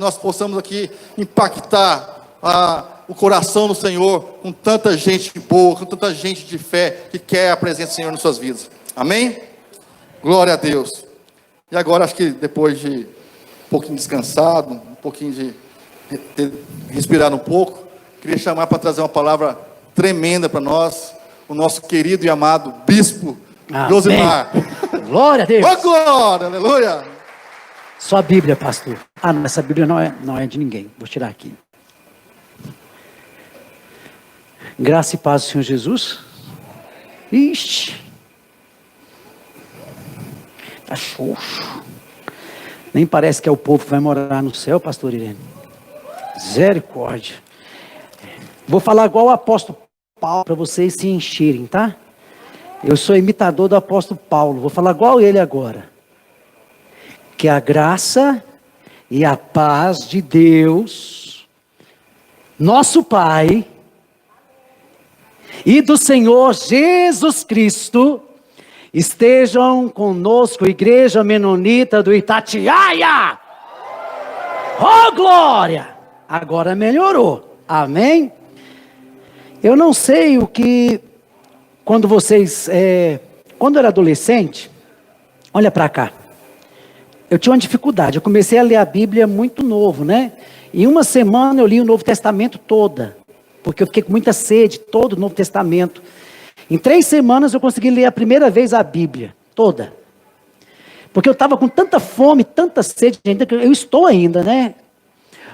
nós possamos aqui impactar o coração do Senhor com tanta gente boa, com tanta gente de fé que quer a presença do Senhor nas suas vidas. Amém? Glória a Deus. E agora, acho que depois de um pouquinho descansado, um pouquinho de respirar um pouco, queria chamar para trazer uma palavra tremenda para nós, o nosso querido e amado Bispo Josimar. Glória a Deus. Oh, glória, aleluia. Só a Bíblia, pastor. Ah, não, essa Bíblia não é de ninguém. Vou tirar aqui. Graça e paz do Senhor Jesus. Ixi. Tá xoxo. Nem parece que é o povo que vai morar no céu, pastor Irene. Misericórdia. Vou falar igual o apóstolo Paulo para vocês se encherem, tá? Eu sou imitador do apóstolo Paulo. Vou falar igual ele agora. Que a graça e a paz de Deus, nosso Pai, e do Senhor Jesus Cristo, estejam conosco, Igreja Menonita do Itatiaia. Oh, glória! Agora melhorou. Amém? Eu não sei o que, quando eu era adolescente, olha para cá. Eu tinha uma dificuldade, eu comecei a ler a Bíblia muito novo, né? Em uma semana eu li o Novo Testamento toda, porque eu fiquei com muita sede, todo o Novo Testamento. Em 3 semanas eu consegui ler a primeira vez a Bíblia, toda. Porque eu estava com tanta fome, tanta sede, ainda que eu estou ainda, né?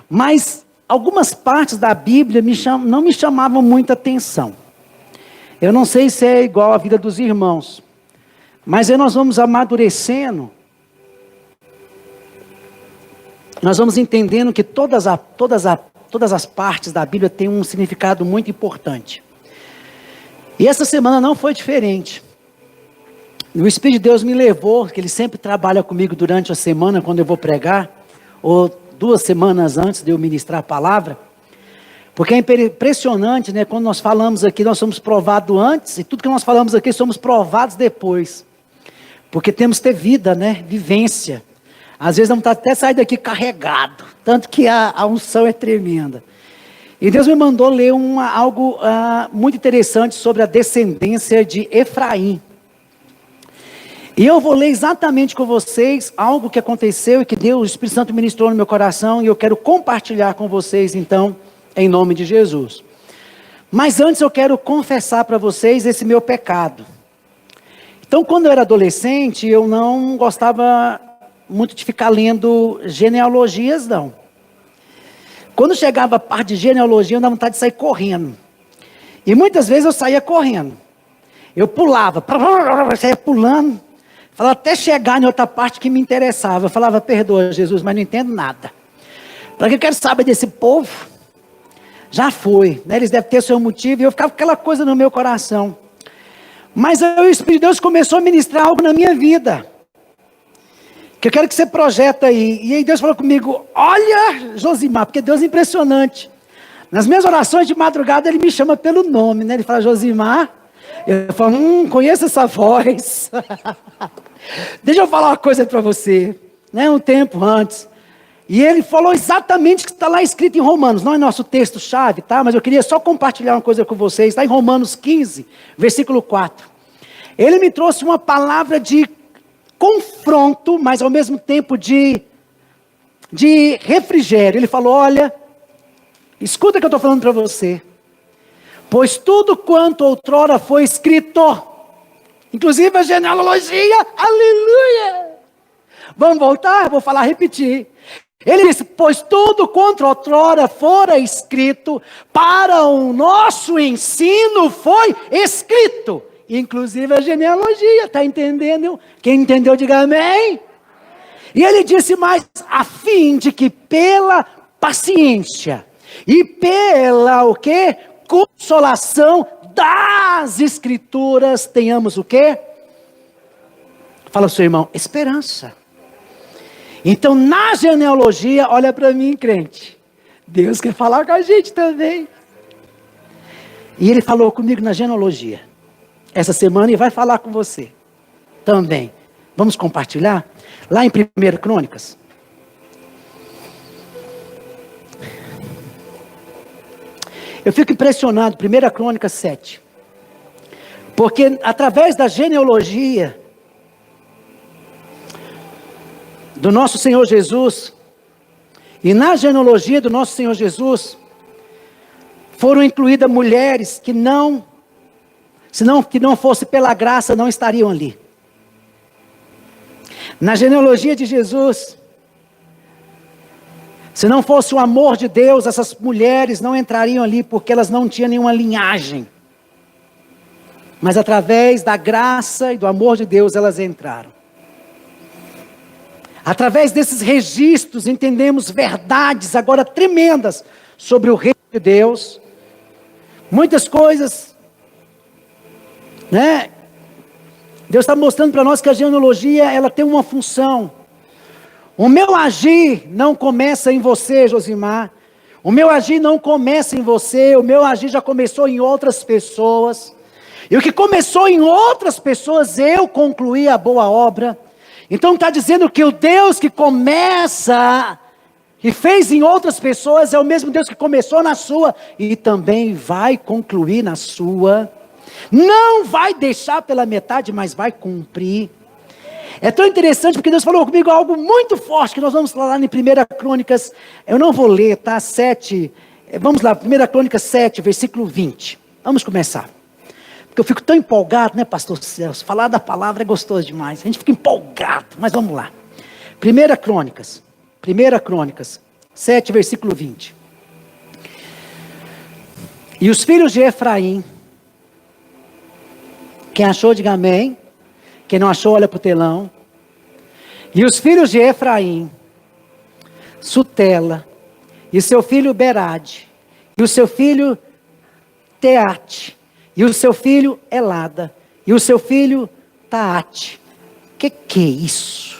Mas algumas partes da Bíblia não me chamavam muita atenção. Eu não sei se é igual à vida dos irmãos, mas aí nós vamos amadurecendo, nós vamos entendendo que todas as partes da Bíblia têm um significado muito importante. E essa semana não foi diferente. O Espírito de Deus me levou, que Ele sempre trabalha comigo durante a semana, quando eu vou pregar, ou 2 semanas antes de eu ministrar a palavra, porque é impressionante, né? Quando nós falamos aqui, nós somos provados antes, e tudo que nós falamos aqui, somos provados depois. Porque temos que ter vida, né? Vivência. Às vezes vamos até sair daqui carregado, tanto que a unção é tremenda. E Deus me mandou ler algo muito interessante sobre a descendência de Efraim. E eu vou ler exatamente com vocês algo que aconteceu e que Deus, o Espírito Santo ministrou no meu coração, e eu quero compartilhar com vocês então, em nome de Jesus. Mas antes eu quero confessar para vocês esse meu pecado. Então, quando eu era adolescente, eu não gostava muito de ficar lendo genealogias, não. Quando chegava a parte de genealogia, eu dava vontade de sair correndo. E muitas vezes eu saía correndo. Eu pulava, saía pulando, falava até chegar em outra parte que me interessava. Eu falava, perdoa Jesus, mas não entendo nada. Para que eu quero saber desse povo? Já foi, né? Eles devem ter seu motivo, e eu ficava com aquela coisa no meu coração. Mas aí o Espírito de Deus começou a ministrar algo na minha vida, que eu quero que você projeta aí. E aí Deus falou comigo, olha Josimar, porque Deus é impressionante. Nas minhas orações de madrugada Ele me chama pelo nome, né? Ele fala, Josimar. Eu falo, conheço essa voz. Deixa eu falar uma coisa para você, né? Um tempo antes. E Ele falou exatamente o que está lá escrito em Romanos. Não é nosso texto-chave, tá? Mas eu queria só compartilhar uma coisa com vocês. Está em Romanos 15, versículo 4. Ele me trouxe uma palavra de confronto, mas ao mesmo tempo de refrigério. Ele falou, olha, escuta o que eu estou falando para você. Pois tudo quanto outrora foi escrito, inclusive a genealogia, aleluia. Vamos voltar? Vou falar, repetir. Ele disse, pois tudo quanto outrora fora escrito, para o nosso ensino foi escrito. Inclusive a genealogia, está entendendo? Quem entendeu, diga amém. E ele disse mais, a fim de que pela paciência e pela o quê? Consolação das Escrituras tenhamos o quê? Fala ao seu irmão, esperança. Então na genealogia, olha para mim, crente, Deus quer falar com a gente também. E Ele falou comigo na genealogia essa semana e vai falar com você também. Vamos compartilhar? Lá em 1 Crônicas. Eu fico impressionado, 1 Crônicas 7. Porque através da genealogia do nosso Senhor Jesus, e na genealogia do nosso Senhor Jesus, foram incluídas mulheres que que não fosse pela graça, não estariam ali. Na genealogia de Jesus, se não fosse o amor de Deus, essas mulheres não entrariam ali, porque elas não tinham nenhuma linhagem. Mas através da graça e do amor de Deus, elas entraram. Através desses registros, entendemos verdades agora tremendas sobre o reino de Deus. Muitas coisas, né? Deus está mostrando para nós que a genealogia, ela tem uma função. O meu agir não começa em você, Josimar. O meu agir não começa em você. O meu agir já começou em outras pessoas. E o que começou em outras pessoas, eu concluí a boa obra. Então está dizendo que o Deus que começa e fez em outras pessoas é o mesmo Deus que começou na sua e também vai concluir na sua. Não vai deixar pela metade, mas vai cumprir. É tão interessante porque Deus falou comigo algo muito forte, que nós vamos falar em 1 Crônicas, eu não vou ler, tá? 7, vamos lá, 1 Crônicas 7, versículo 20. Vamos começar. Porque eu fico tão empolgado, né, pastor Celso? Falar da palavra é gostoso demais. A gente fica empolgado, mas vamos lá. 1 Crônicas 7, versículo 20. E os filhos de Efraim, quem achou, diga amém. Quem não achou, olha para o telão. E os filhos de Efraim, Sutela, e seu filho Berade, e o seu filho Teate, e o seu filho Elada, e o seu filho Taate. Que é isso?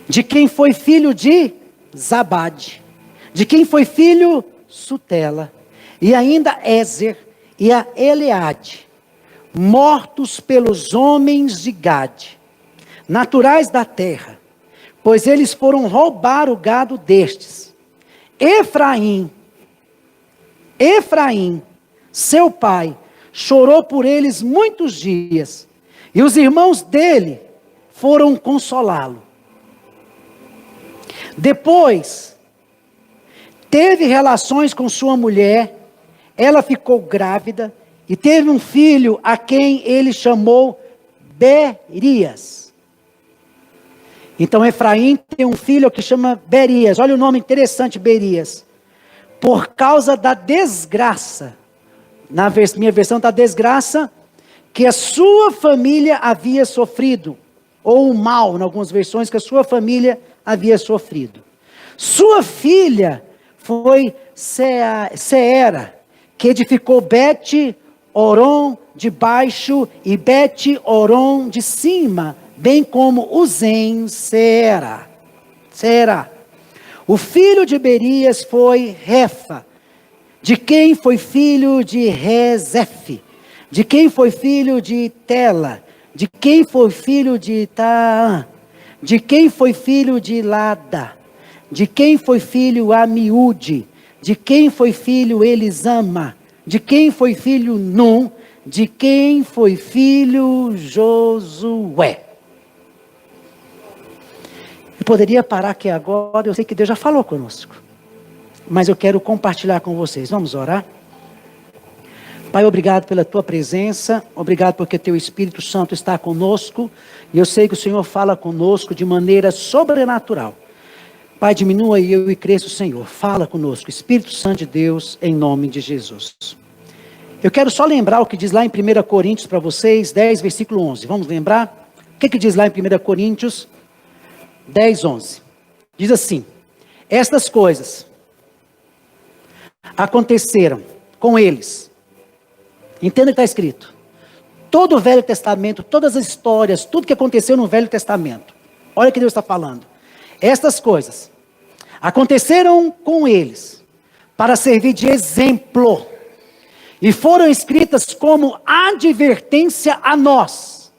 De quem foi filho de Zabade, de quem foi filho Sutela, e ainda Ézer, e a Eleade, mortos pelos homens de Gade, naturais da terra, pois eles foram roubar o gado destes. Efraim, seu pai, chorou por eles muitos dias, e os irmãos dele foram consolá-lo. Depois, teve relações com sua mulher, ela ficou grávida, e teve um filho a quem ele chamou Berias. Então Efraim tem um filho que chama Berias. Olha o nome interessante, Berias. Por causa da desgraça. Na minha versão está desgraça que a sua família havia sofrido. Ou o mal, em algumas versões, que a sua família havia sofrido. Sua filha foi Seera, que edificou Bet-Oron de baixo e Bet-Oron de cima, bem como Uzem, Seera. O filho de Berias foi Refa, de quem foi filho de Rezefe, de quem foi filho de Tela, de quem foi filho de Taã, de quem foi filho de Lada, de quem foi filho Amiúde, de quem foi filho Elisama, de quem foi filho Num, de quem foi filho Josué. Eu poderia parar aqui agora, eu sei que Deus já falou conosco, mas eu quero compartilhar com vocês. Vamos orar? Pai, obrigado pela tua presença, obrigado porque teu Espírito Santo está conosco, e eu sei que o Senhor fala conosco de maneira sobrenatural. Pai, diminua eu e cresça o Senhor, fala conosco, Espírito Santo de Deus, em nome de Jesus. Eu quero só lembrar o que diz lá em 1 Coríntios para vocês, 10, versículo 11. Vamos lembrar? O que diz lá em 1 Coríntios 10, 11? Diz assim: estas coisas aconteceram com eles. Entenda o que está escrito. Todo o Velho Testamento, todas as histórias, tudo que aconteceu no Velho Testamento. Olha o que Deus está falando. Estas coisas aconteceram com eles para servir de exemplo e foram escritas como advertência a nós.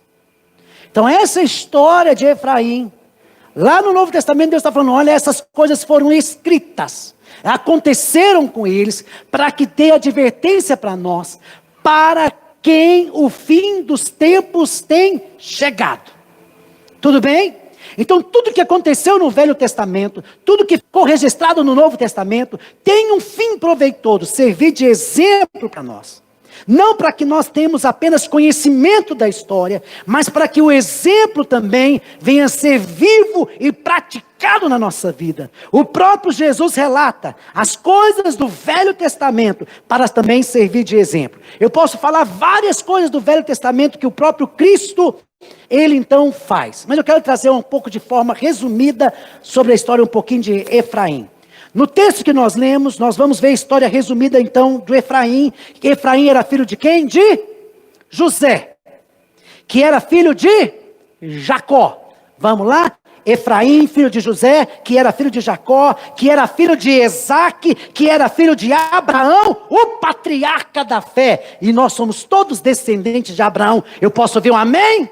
Então essa história de Efraim, lá no Novo Testamento Deus está falando, olha, essas coisas foram escritas. aconteceram com eles, para que dê advertência para nós, para quem o fim dos tempos tem chegado. Tudo bem? Então tudo que aconteceu no Velho Testamento, tudo que ficou registrado no Novo Testamento, tem um fim proveitoso, servir de exemplo para nós. Não para que nós tenhamos apenas conhecimento da história, mas para que o exemplo também venha a ser vivo e praticado na nossa vida. O próprio Jesus relata as coisas do Velho Testamento para também servir de exemplo. Eu posso falar várias coisas do Velho Testamento que o próprio Cristo, ele então faz. Mas eu quero trazer um pouco de forma resumida sobre a história um pouquinho de Efraim. No texto que nós lemos, nós vamos ver a história resumida então do Efraim. Efraim era filho de quem? De José, que era filho de Jacó. Vamos lá? Efraim, filho de José, que era filho de Jacó, que era filho de Isaque, que era filho de Abraão, o patriarca da fé. E nós somos todos descendentes de Abraão. Eu posso ouvir um amém?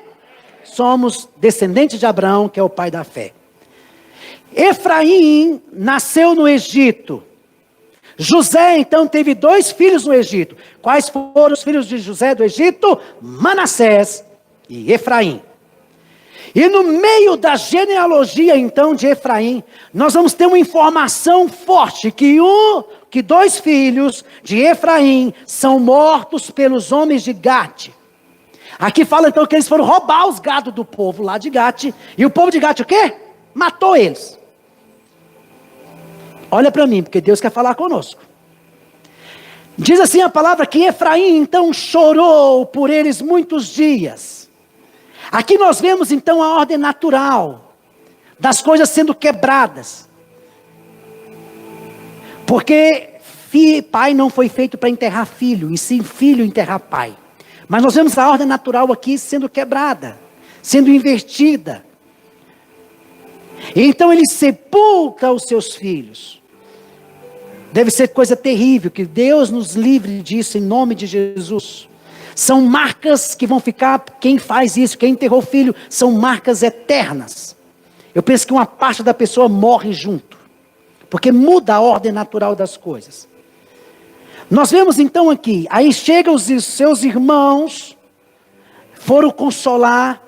Somos descendentes de Abraão, que é o pai da fé. Efraim nasceu no Egito. José então teve 2 filhos no Egito. Quais foram os filhos de José do Egito? Manassés e Efraim. E no meio da genealogia então de Efraim, nós vamos ter uma informação forte que 2 filhos de Efraim são mortos pelos homens de Gate. Aqui fala então que eles foram roubar os gados do povo lá de Gate. E o povo de Gate o quê? Matou eles. Olha para mim, porque Deus quer falar conosco. Diz assim a palavra que Efraim então chorou por eles muitos dias. Aqui nós vemos então a ordem natural das coisas sendo quebradas. Porque pai não foi feito para enterrar filho, e sim filho enterrar pai. Mas nós vemos a ordem natural aqui sendo quebrada, sendo invertida. E então ele sepulta os seus filhos. Deve ser coisa terrível, que Deus nos livre disso em nome de Jesus. São marcas que vão ficar, quem faz isso, quem enterrou filho, são marcas eternas. Eu penso que uma parte da pessoa morre junto, porque muda a ordem natural das coisas. Nós vemos então aqui, aí chegam os seus irmãos, foram consolar,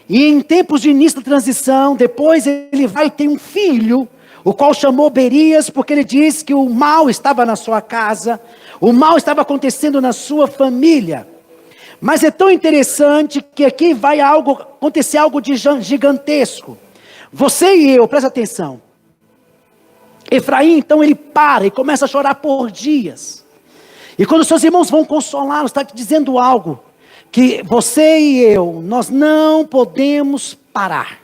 e em tempos de início da transição, depois ele vai ter um filho, o qual chamou Berias, porque ele diz que o mal estava na sua casa, o mal estava acontecendo na sua família. Mas é tão interessante que aqui vai acontecer algo de gigantesco. Você e eu, presta atenção. Efraim, então, ele para e começa a chorar por dias. E quando seus irmãos vão consolá-lo, está dizendo algo, que você e eu, nós não podemos parar.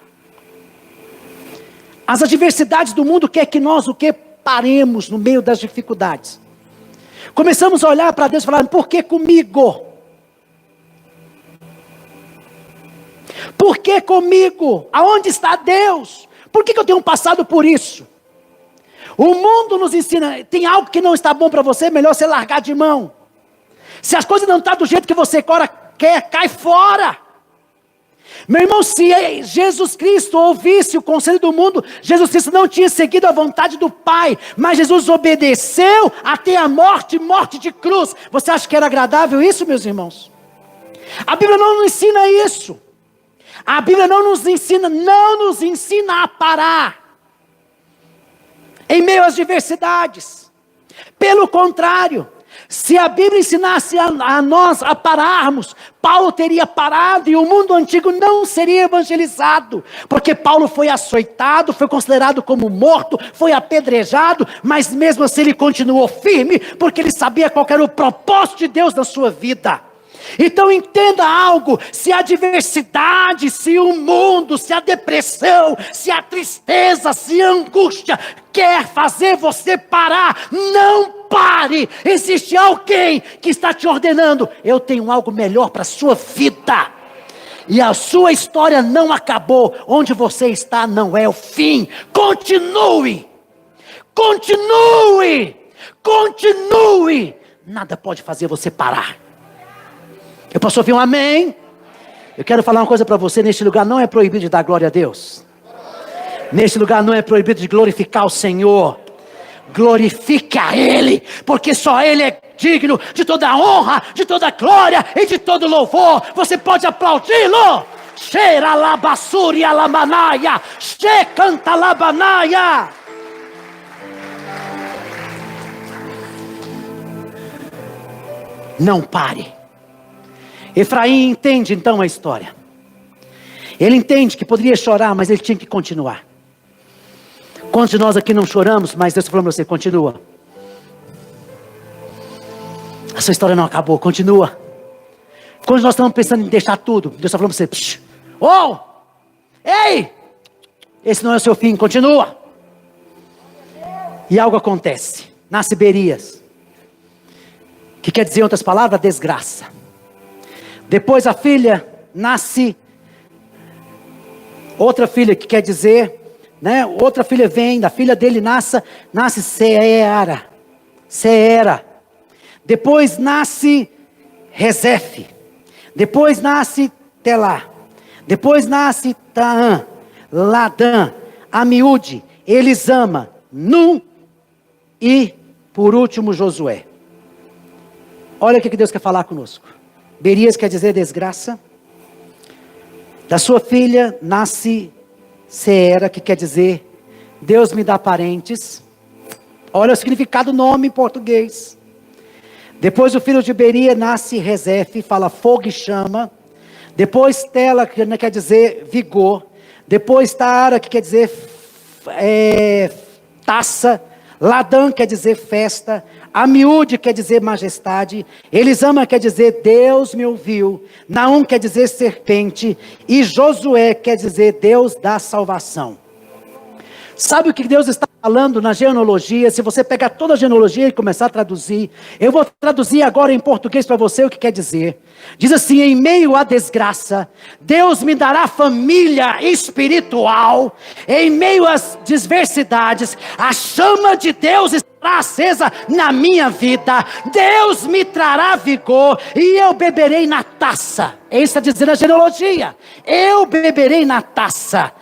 As adversidades do mundo quer que nós paremos no meio das dificuldades. Começamos a olhar para Deus e falar, por que comigo? Por que comigo? Aonde está Deus? Por que eu tenho passado por isso? O mundo nos ensina, tem algo que não está bom para você, é melhor você largar de mão. Se as coisas não estão do jeito que você quer, cai fora. Meu irmão, se Jesus Cristo ouvisse o conselho do mundo, Jesus Cristo não tinha seguido a vontade do Pai, mas Jesus obedeceu até a morte de cruz. Você acha que era agradável isso, meus irmãos? A Bíblia não nos ensina isso. A Bíblia não nos ensina a parar em meio às diversidades. Pelo contrário, se a Bíblia ensinasse a nós a pararmos, Paulo teria parado e o mundo antigo não seria evangelizado. Porque Paulo foi açoitado, foi considerado como morto, foi apedrejado, mas mesmo assim ele continuou firme, porque ele sabia qual era o propósito de Deus na sua vida. Então entenda algo, se a adversidade, se o mundo, se a depressão, se a tristeza, se a angústia quer fazer você parar, não pare. Existe alguém que está te ordenando, eu tenho algo melhor para a sua vida. E a sua história não acabou, onde você está não é o fim. Continue, continue, continue. Nada pode fazer você parar. Eu posso ouvir um amém? Eu quero falar uma coisa para você, neste lugar não é proibido de dar glória a Deus. Neste lugar não é proibido de glorificar o Senhor. glorifique a Ele, porque só Ele é digno de toda honra, de toda glória e de todo louvor. Você pode aplaudi-lo. Cheira labassuri alamanaia, che canta labanaia. Não pare. Efraim entende então a história. Ele entende que poderia chorar, mas ele tinha que continuar. Quantos de nós aqui não choramos, mas Deus está falando para você, continua. A sua história não acabou, continua. Quando nós estamos pensando em deixar tudo, Deus está falando para você, oh, ei, esse não é o seu fim, continua. E algo acontece, nasce Berias, que quer dizer em outras palavras, desgraça. Depois a filha nasce, outra filha que quer dizer, né? Outra filha vem, da filha dele nasce Seera. Depois nasce Rezefe. Depois nasce Telá. Depois nasce Taã, Ladã, Amiúde, Elisama, Num e, por último, Josué. Olha o que Deus quer falar conosco. Berias quer dizer desgraça. Da sua filha nasce Seera, que quer dizer Deus me dá parentes. Olha o significado do nome em português. Depois o filho de Beria nasce Rezefe, fala fogo e chama. Depois Tela, que quer dizer vigor. Depois Taara, que quer dizer taça. Ladã quer dizer festa. Amiúde quer dizer majestade. Elisama quer dizer Deus me ouviu. Naum quer dizer serpente. E Josué quer dizer Deus da salvação. Sabe o que Deus está falando na genealogia? Se você pegar toda a genealogia e começar a traduzir, eu vou traduzir agora em português para você o que quer dizer. Diz assim: em meio à desgraça, Deus me dará família espiritual. Em meio às adversidades, a chama de Deus estará acesa na minha vida. Deus me trará vigor e eu beberei na taça. É isso que está dizendo a genealogia. Eu beberei na taça.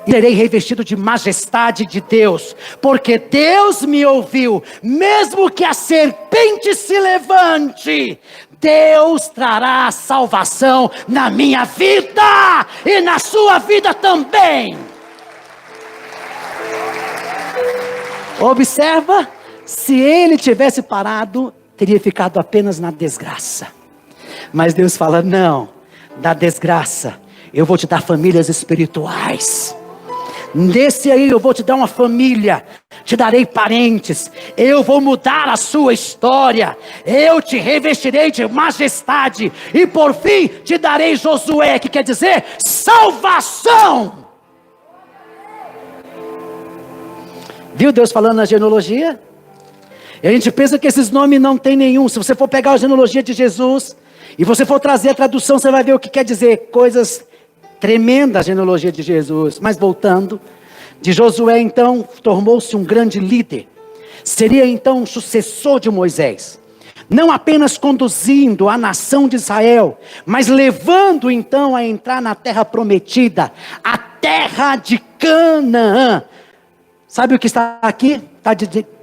E serei revestido de majestade de Deus, porque Deus me ouviu. Mesmo que a serpente se levante, Deus trará salvação na minha vida e na sua vida também. Observa, se ele tivesse parado, teria ficado apenas na desgraça. Mas Deus fala, não, da desgraça eu vou te dar famílias espirituais. Nesse aí eu vou te dar uma família, te darei parentes, eu vou mudar a sua história, eu te revestirei de majestade, e por fim te darei Josué, que quer dizer salvação. Viu Deus falando na genealogia? E a gente pensa que esses nomes não tem nenhum. Se você for pegar a genealogia de Jesus, e você for trazer a tradução, você vai ver o que quer dizer, coisas tremenda a genealogia de Jesus. Mas voltando, de Josué então tornou-se um grande líder. Seria então um sucessor de Moisés. Não apenas conduzindo a nação de Israel, mas levando então a entrar na terra prometida, a terra de Canaã. Sabe o que está aqui?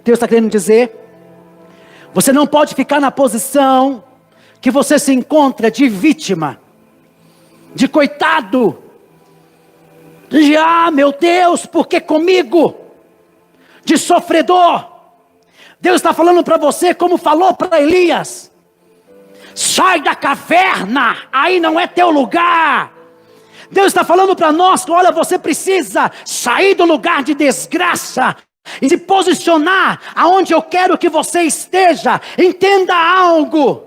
Deus está querendo dizer? Você não pode ficar na posição que você se encontra de vítima, de coitado, de meu Deus, por que comigo? De sofredor. Deus está falando para você como falou para Elias: sai da caverna, aí não é teu lugar. Deus está falando para nós, olha, você precisa sair do lugar de desgraça e se posicionar aonde eu quero que você esteja. Entenda algo.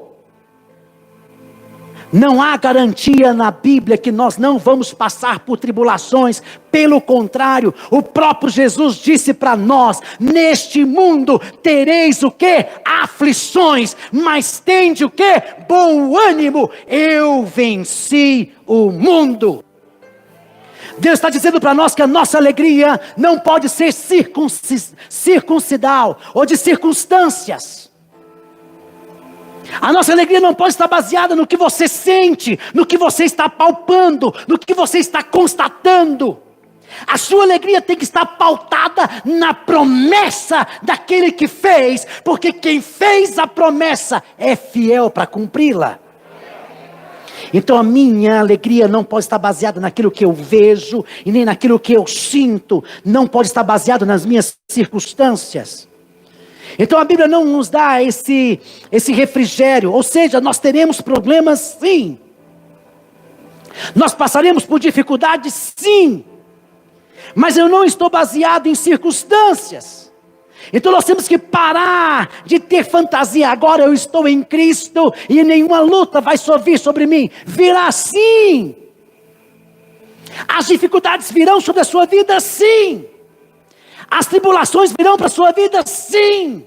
Não há garantia na Bíblia que nós não vamos passar por tribulações. Pelo contrário, o próprio Jesus disse para nós: neste mundo tereis o quê? Aflições, mas tende o quê? Bom ânimo, eu venci o mundo. Deus está dizendo para nós que a nossa alegria não pode ser circuncidal ou de circunstâncias. A nossa alegria não pode estar baseada no que você sente, no que você está palpando, no que você está constatando. A sua alegria tem que estar pautada na promessa daquele que fez, porque quem fez a promessa é fiel para cumpri-la. Então a minha alegria não pode estar baseada naquilo que eu vejo, e nem naquilo que eu sinto, não pode estar baseado nas minhas circunstâncias. Então a Bíblia não nos dá esse refrigério, ou seja, nós teremos problemas sim, nós passaremos por dificuldades sim, mas eu não estou baseado em circunstâncias. Então nós temos que parar de ter fantasia. Agora eu estou em Cristo e nenhuma luta vai vir sobre mim. Virá sim. As dificuldades virão sobre a sua vida sim. As tribulações virão para a sua vida sim.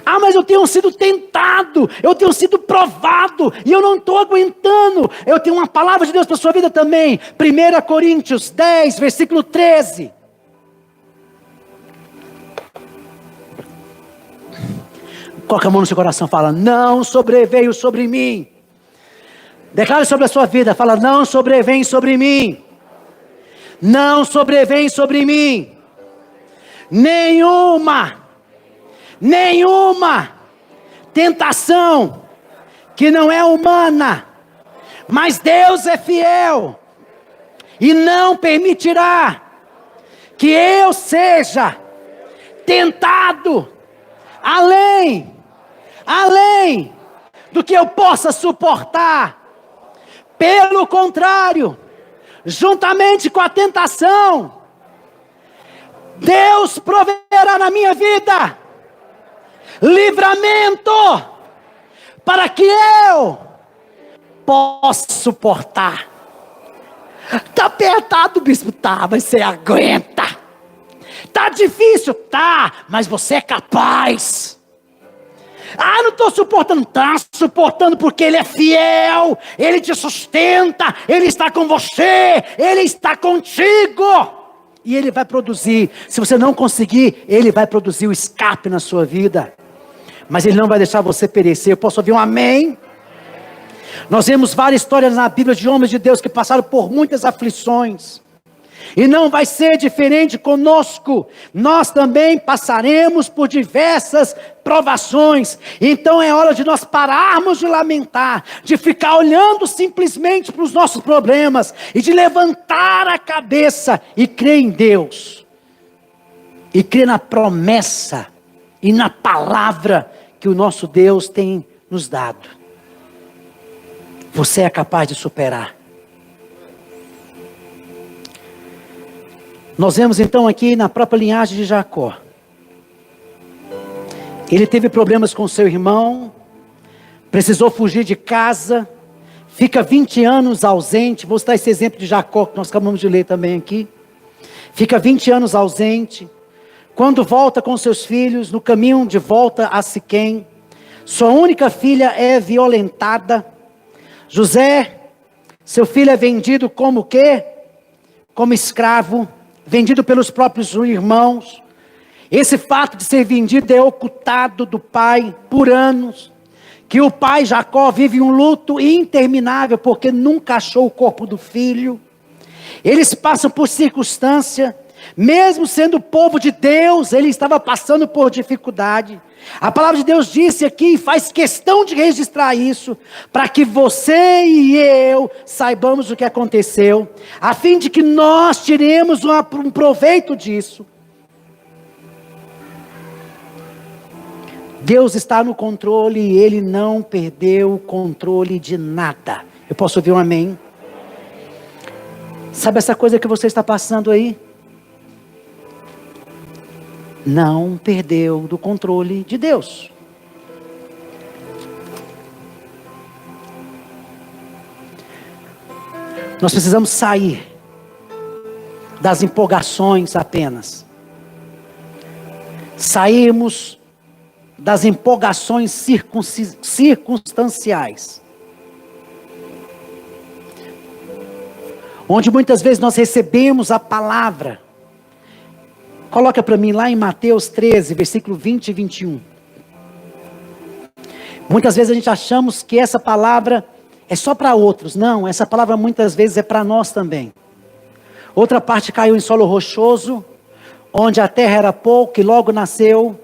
Ah, mas eu tenho sido tentado, eu tenho sido provado, e eu não estou aguentando. Eu tenho uma palavra de Deus para a sua vida também. 1 Coríntios 10, versículo 13. Coloca a mão no seu coração, fala: não sobreveio sobre mim. Declare sobre a sua vida, fala: não sobrevém sobre mim. Não sobrevém sobre mim nenhuma tentação que não é humana, mas Deus é fiel e não permitirá que eu seja tentado além do que eu possa suportar. Pelo contrário, juntamente com a tentação, Deus proverá na minha vida livramento para que eu possa suportar. Está apertado, bispo? Tá, mas você aguenta. Está difícil? Tá, mas você é capaz. Ah, não estou suportando. Está suportando porque Ele é fiel, Ele te sustenta, Ele está com você, Ele está contigo. E Ele vai produzir. Se você não conseguir, Ele vai produzir o escape na sua vida. Mas Ele não vai deixar você perecer. Eu posso ouvir um amém? Nós vemos várias histórias na Bíblia de homens de Deus que passaram por muitas aflições. E não vai ser diferente conosco. Nós também passaremos por diversas provações. Então é hora de nós pararmos de lamentar, de ficar olhando simplesmente para os nossos problemas, e de levantar a cabeça e crer em Deus. E crer na promessa e na palavra que o nosso Deus tem nos dado. Você é capaz de superar. Nós vemos então aqui na própria linhagem de Jacó. Ele teve problemas com seu irmão, precisou fugir de casa, fica 20 anos ausente. Vou citar esse exemplo de Jacó que nós acabamos de ler também aqui. Fica 20 anos ausente. Quando volta com seus filhos, no caminho de volta a Siquém, sua única filha é violentada. José, seu filho é vendido como o quê? Como escravo. Vendido pelos próprios irmãos. Esse fato de ser vendido é ocultado do pai por anos. Que o pai Jacó vive um luto interminável, porque nunca achou o corpo do filho. Eles passam por circunstância, mesmo sendo povo de Deus, ele estava passando por dificuldade. A palavra de Deus disse aqui, e faz questão de registrar isso, para que você e eu saibamos o que aconteceu, a fim de que nós tiremos um proveito disso. Deus está no controle e Ele não perdeu o controle de nada. Eu posso ouvir um amém? Sabe essa coisa que você está passando aí? Não perdeu do controle de Deus. Nós precisamos sair das empolgações apenas. Sairmos das empolgações circunstanciais. Onde muitas vezes nós recebemos a palavra. Coloca para mim lá em Mateus 13, versículo 20 e 21. Muitas vezes a gente achamos que essa palavra é só para outros. Não, essa palavra muitas vezes é para nós também. Outra parte caiu em solo rochoso, onde a terra era pouca e logo nasceu.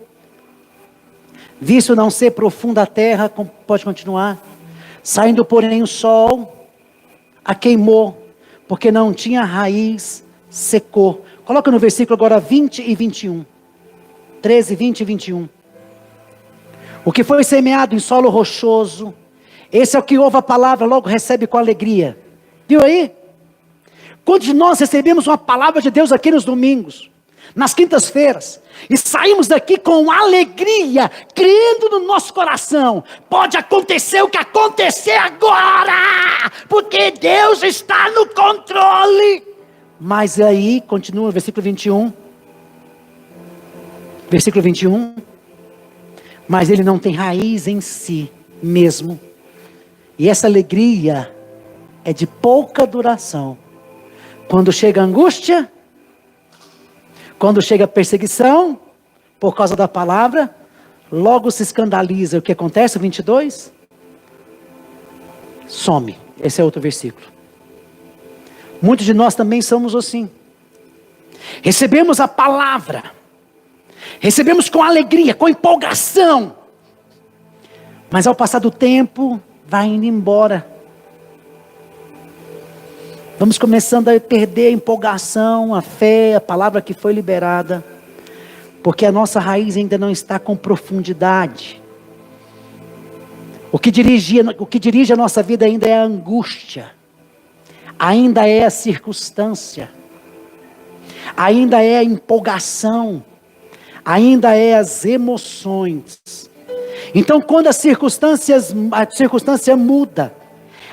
Visto não ser profunda a terra, pode continuar. Saindo, porém, o sol a queimou, porque não tinha raiz, secou. Coloca no versículo agora 20 e 21. 13, 20 e 21. O que foi semeado em solo rochoso, esse é o que ouve a palavra, logo recebe com alegria. Viu aí? Quando nós recebemos uma palavra de Deus aqui nos domingos, nas quintas-feiras, e saímos daqui com alegria, crendo no nosso coração, pode acontecer o que acontecer agora, porque Deus está no controle. Mas aí, continua o versículo 21. Versículo 21. Mas ele não tem raiz em si mesmo. E essa alegria é de pouca duração. Quando chega a angústia, quando chega a perseguição, por causa da palavra, logo se escandaliza. O que acontece? 22. Some. Esse é outro versículo. Muitos de nós também somos assim. Recebemos a palavra. Recebemos com alegria, com empolgação. Mas ao passar do tempo, vai indo embora. Vamos começando a perder a empolgação, a fé, a palavra que foi liberada. Porque a nossa raiz ainda não está com profundidade. O que dirige a nossa vida ainda é a angústia. Ainda é a circunstância. Ainda é a empolgação. Ainda é as emoções. Então quando a circunstância muda,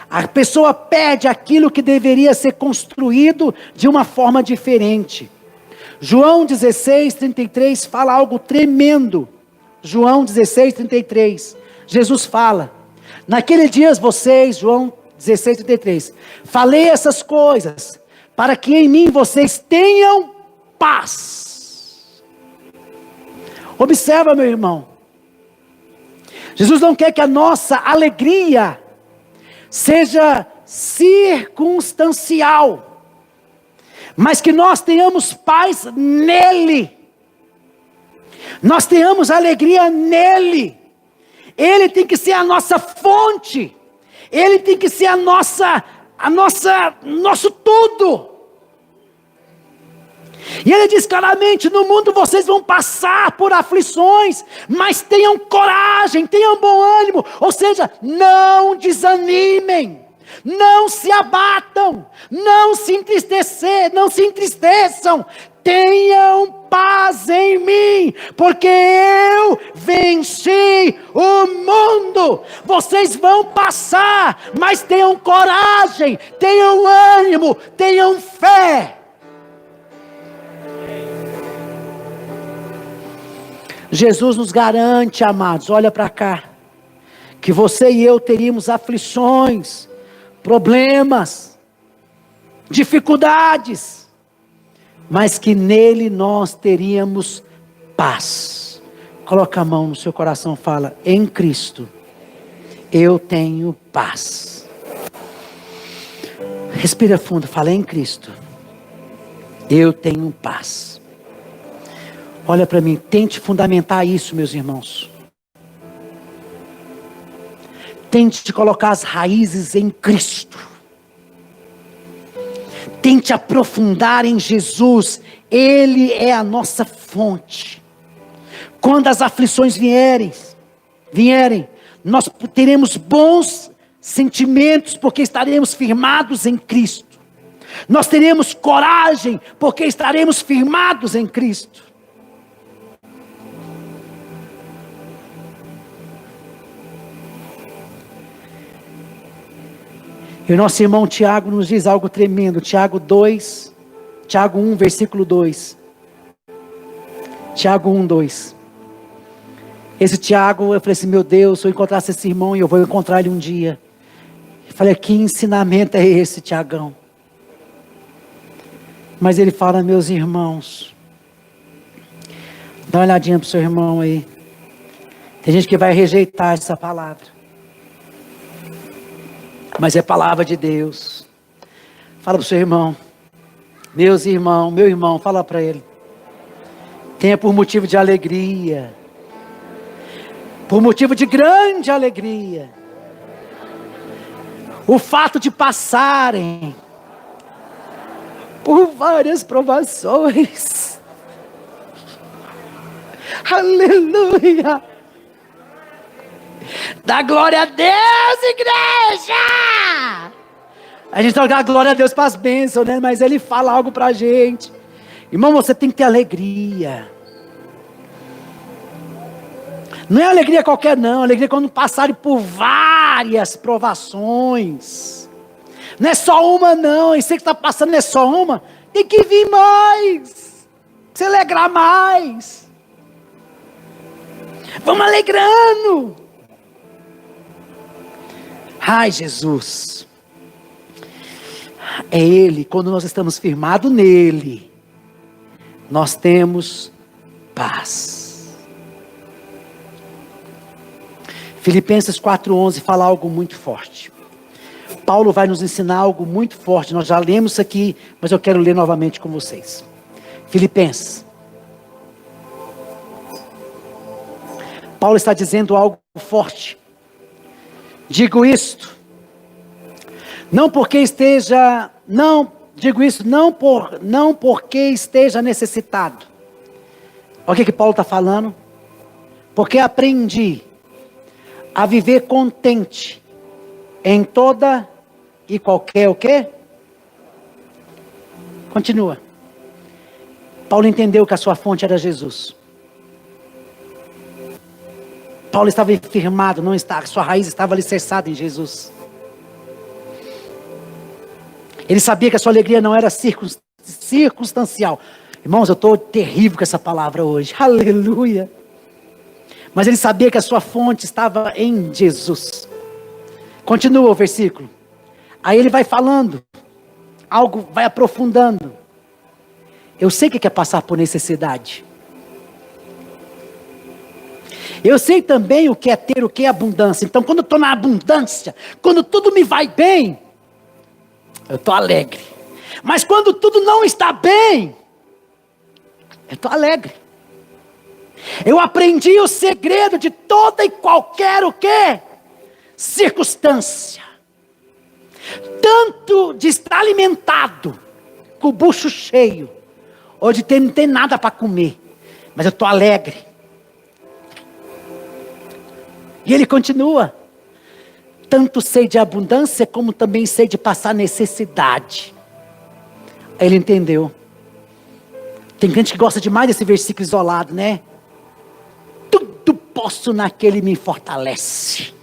a pessoa perde aquilo que deveria ser construído de uma forma diferente. João 16, 33 fala algo tremendo. João 16, 33. Jesus fala, naquele dia vocês, João 16, 33, falei essas coisas, para que em mim vocês tenham paz. Observa, meu irmão. Jesus não quer que a nossa alegria seja circunstancial, mas que nós tenhamos paz nele. Nós tenhamos alegria nele. Ele tem que ser a nossa fonte. Ele tem que ser nosso tudo. E ele diz claramente, no mundo vocês vão passar por aflições, mas tenham coragem, tenham bom ânimo, ou seja, não desanimem, não se abatam, não se entristeçam, tenham paz em mim, porque eu venci o mundo. Vocês vão passar, mas tenham coragem, tenham ânimo, tenham fé. Jesus nos garante, amados, olha para cá, que você e eu teríamos aflições, problemas, dificuldades, mas que nele nós teríamos paz. Coloca a mão no seu coração, fala, em Cristo eu tenho paz. Respira fundo, fala, em Cristo eu tenho paz. Olha para mim, tente fundamentar isso, meus irmãos. Tente colocar as raízes em Cristo. Tente aprofundar em Jesus. Ele é a nossa fonte. Quando as aflições vierem, nós teremos bons sentimentos, porque estaremos firmados em Cristo. Nós teremos coragem, porque estaremos firmados em Cristo. E o nosso irmão Tiago nos diz algo tremendo. Tiago 1, versículo 2. Tiago 1, 2. Esse Tiago, eu falei assim, meu Deus, se eu encontrasse esse irmão, e eu vou encontrar ele um dia. Eu falei, que ensinamento é esse, Tiagão? Mas ele fala, meus irmãos, dá uma olhadinha para o seu irmão aí. Tem gente que vai rejeitar essa palavra. Mas é palavra de Deus. Fala para o seu irmão, Meus irmãos, meu irmão, fala para ele. Tenha por motivo de alegria. Por motivo de grande alegria. O fato de passarem por várias provações. Aleluia. Dá glória a Deus, igreja. A gente dá glória a Deus para as bênçãos, né? Mas Ele fala algo para a gente. Irmão, você tem que ter alegria. Não é alegria qualquer não. Alegria quando passarem por várias provações. Não é só uma não. E você que está passando não é só uma. Tem que vir mais. Se alegrar mais. Vamos alegrando. Ai, Jesus. É Ele, quando nós estamos firmados nele, nós temos paz. Filipenses 4:11 fala algo muito forte. Paulo vai nos ensinar algo muito forte. Nós já lemos isso aqui, mas eu quero ler novamente com vocês. Filipenses. Paulo está dizendo algo forte. Digo isto, não porque esteja necessitado. Olha o que Paulo está falando. Porque aprendi a viver contente em toda e qualquer o quê? Continua. Paulo entendeu que a sua fonte era Jesus. Paulo estava firmado, sua raiz estava alicerçada em Jesus. Ele sabia que a sua alegria não era circunstancial. Irmãos, eu estou terrível com essa palavra hoje. Aleluia. Mas ele sabia que a sua fonte estava em Jesus. Continua o versículo. Aí ele vai falando. Algo vai aprofundando. Eu sei o que é passar por necessidade. Eu sei também o que é ter, o que é abundância. Então, quando eu estou na abundância, quando tudo me vai bem, eu estou alegre. Mas quando tudo não está bem, eu estou alegre. Eu aprendi o segredo de toda e qualquer o quê? Circunstância. Tanto de estar alimentado, com o bucho cheio, ou de não ter nada para comer. Mas eu estou alegre. E ele continua. Tanto sei de abundância, como também sei de passar necessidade. Aí ele entendeu. Tem gente que gosta demais desse versículo isolado, né? Tudo posso naquele que me fortalece.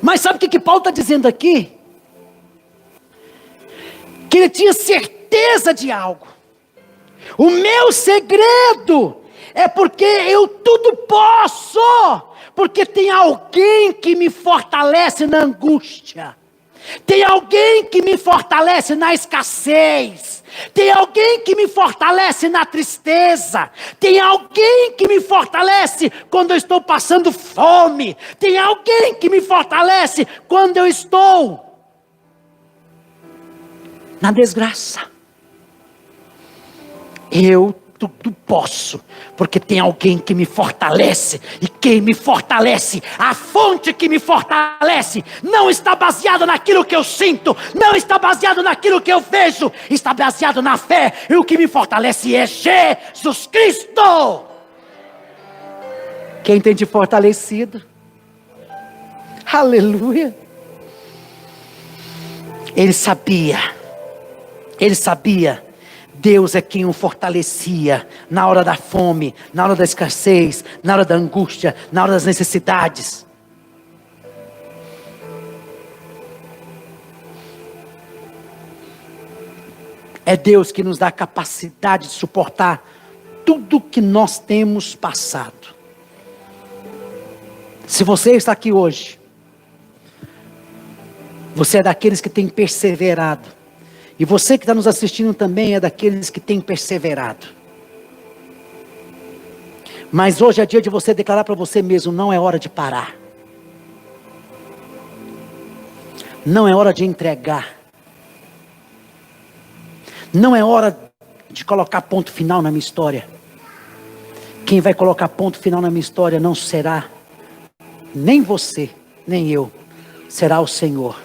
Mas sabe o que Paulo está dizendo aqui? Que ele tinha certeza de algo. O meu segredo é porque eu tudo posso. Porque tem alguém que me fortalece na angústia. Tem alguém que me fortalece na escassez. Tem alguém que me fortalece na tristeza. Tem alguém que me fortalece quando eu estou passando fome. Tem alguém que me fortalece quando eu estou na desgraça. Eu tudo posso, porque tem alguém que me fortalece. E quem me fortalece, a fonte que me fortalece, não está baseada naquilo que eu sinto, não está baseado naquilo que eu vejo, está baseado na fé. E o que me fortalece é Jesus Cristo. Quem tem te fortalecido? Aleluia. Ele sabia. Deus é quem o fortalecia na hora da fome, na hora da escassez, na hora da angústia, na hora das necessidades. É Deus que nos dá a capacidade de suportar tudo que nós temos passado. Se você está aqui hoje, você é daqueles que tem perseverado. E você que está nos assistindo também é daqueles que tem perseverado. Mas hoje é dia de você declarar para você mesmo, não é hora de parar. Não é hora de entregar. Não é hora de colocar ponto final na minha história. Quem vai colocar ponto final na minha história não será nem você, nem eu. Será o Senhor.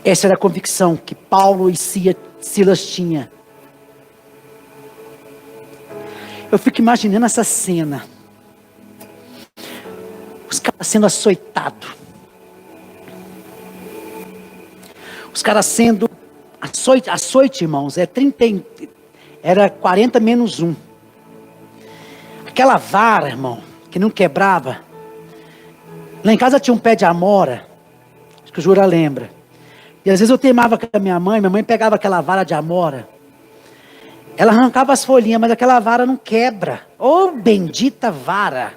Essa era a convicção que Paulo e Silas tinham. Eu fico imaginando essa cena. Os caras sendo açoitados. Os caras sendo açoite, irmãos, era 40 menos 1. Aquela vara, irmão, que não quebrava. Lá em casa tinha um pé de amora. Acho que o Jura lembra. E às vezes eu teimava com a minha mãe pegava aquela vara de amora. Ela arrancava as folhinhas, mas aquela vara não quebra. Ô, bendita vara.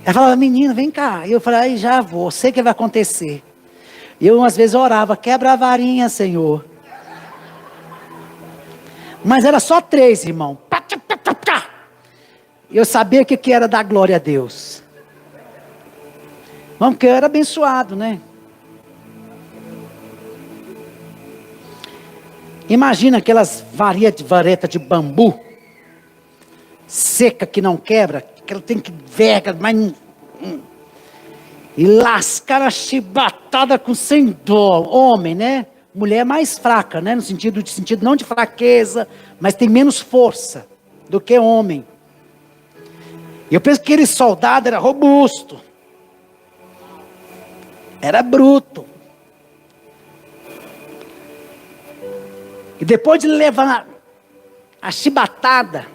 Ela falava, menino, vem cá. E eu falei, aí já vou, sei o que vai acontecer. E eu às vezes orava, quebra a varinha, Senhor. Mas era só 3, irmão. E eu sabia que era dar glória a Deus. Vamos, porque eu era abençoado, né? Imagina aquelas varetas de bambu, seca que não quebra, que ela tem que verga, mas e lascar a chibatada com sem dó. Homem, né? Mulher é mais fraca, né? No sentido não de fraqueza, mas tem menos força do que homem. E eu penso que aquele soldado era robusto, era bruto. E depois de levar a chibatada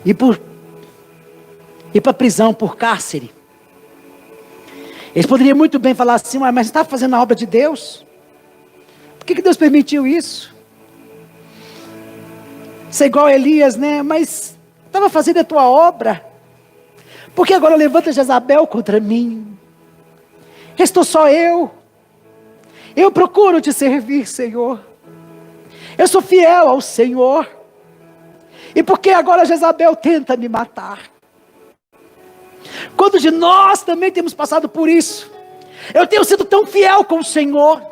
e para a prisão por cárcere, eles poderiam muito bem falar assim, mas você está fazendo a obra de Deus? Por que Deus permitiu isso? Você é igual a Elias, né? Mas estava fazendo a tua obra. Por que agora levanta Jezabel contra mim? Restou só eu. Eu procuro te servir, Senhor. Eu sou fiel ao Senhor. E por que agora Jezabel tenta me matar? Quando de nós também temos passado por isso. Eu tenho sido tão fiel com o Senhor.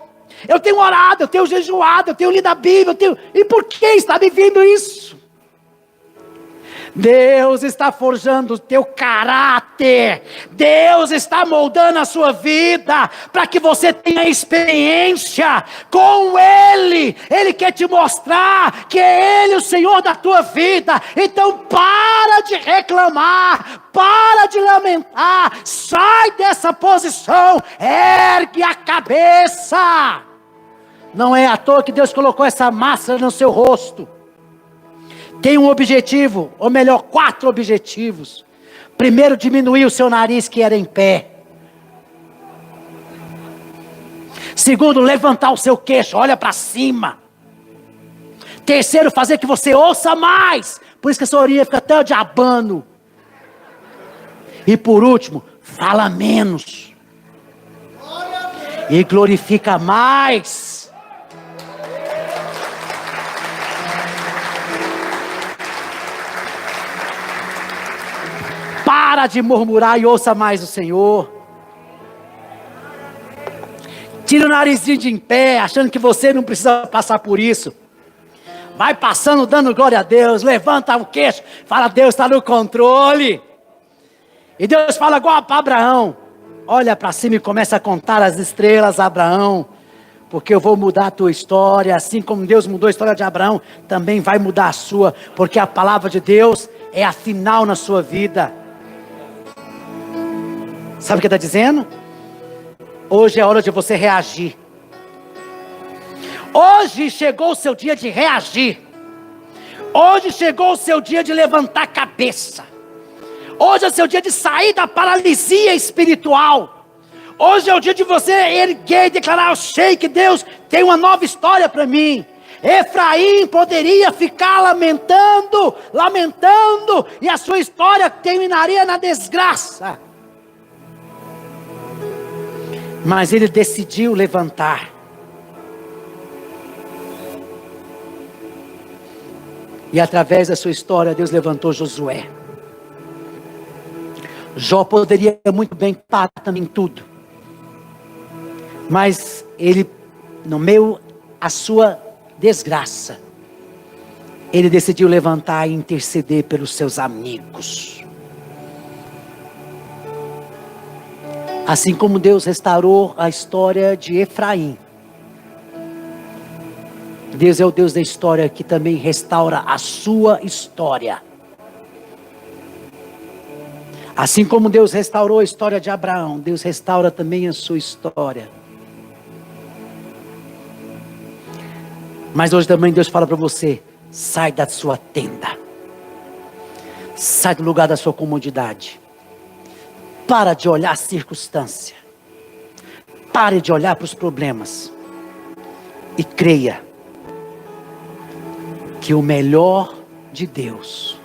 Eu tenho orado, eu tenho jejuado, eu tenho lido a Bíblia. E por que está me vindo isso? Deus está forjando o teu caráter. Deus está moldando a sua vida para que você tenha experiência com Ele. Ele quer te mostrar que é Ele o Senhor da tua vida. Então para de reclamar, para de lamentar, sai dessa posição, ergue a cabeça. Não é à toa que Deus colocou essa máscara no seu rosto. Tem um objetivo, ou melhor, 4 objetivos. Primeiro, diminuir o seu nariz que era em pé. Segundo, levantar o seu queixo, olha para cima. Terceiro, fazer que você ouça mais. Por isso que a sua orelha fica até diabando. E por último, fala menos. E glorifica mais. Para de murmurar e ouça mais o Senhor. Tira o narizinho de em pé, achando que você não precisa passar por isso. Vai passando, dando glória a Deus. Levanta o queixo, fala, Deus está no controle. E Deus fala igual para Abraão. Olha para cima e começa a contar as estrelas, Abraão. Porque eu vou mudar a tua história. Assim como Deus mudou a história de Abraão, também vai mudar a sua. Porque a palavra de Deus é a final na sua vida. Sabe o que está dizendo? Hoje é hora de você reagir. Hoje chegou o seu dia de reagir. Hoje chegou o seu dia de levantar a cabeça. Hoje é o seu dia de sair da paralisia espiritual. Hoje é o dia de você erguer e declarar, eu sei que Deus tem uma nova história para mim. Efraim poderia ficar lamentando, e a sua história terminaria na desgraça. Mas ele decidiu levantar. E através da sua história, Deus levantou Josué. Jó poderia muito bem parar também tudo. Mas ele, no meio à sua desgraça, ele decidiu levantar e interceder pelos seus amigos. Assim como Deus restaurou a história de Efraim, Deus é o Deus da história que também restaura a sua história. Assim como Deus restaurou a história de Abraão, Deus restaura também a sua história. Mas hoje também Deus fala para você: sai da sua tenda. Sai do lugar da sua comodidade. Para de olhar a circunstância. Pare de olhar para os problemas. E creia que o melhor de Deus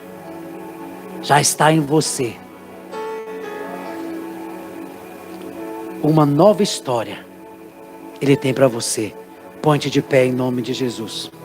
já está em você. Uma nova história Ele tem para você. Ponte de pé em nome de Jesus.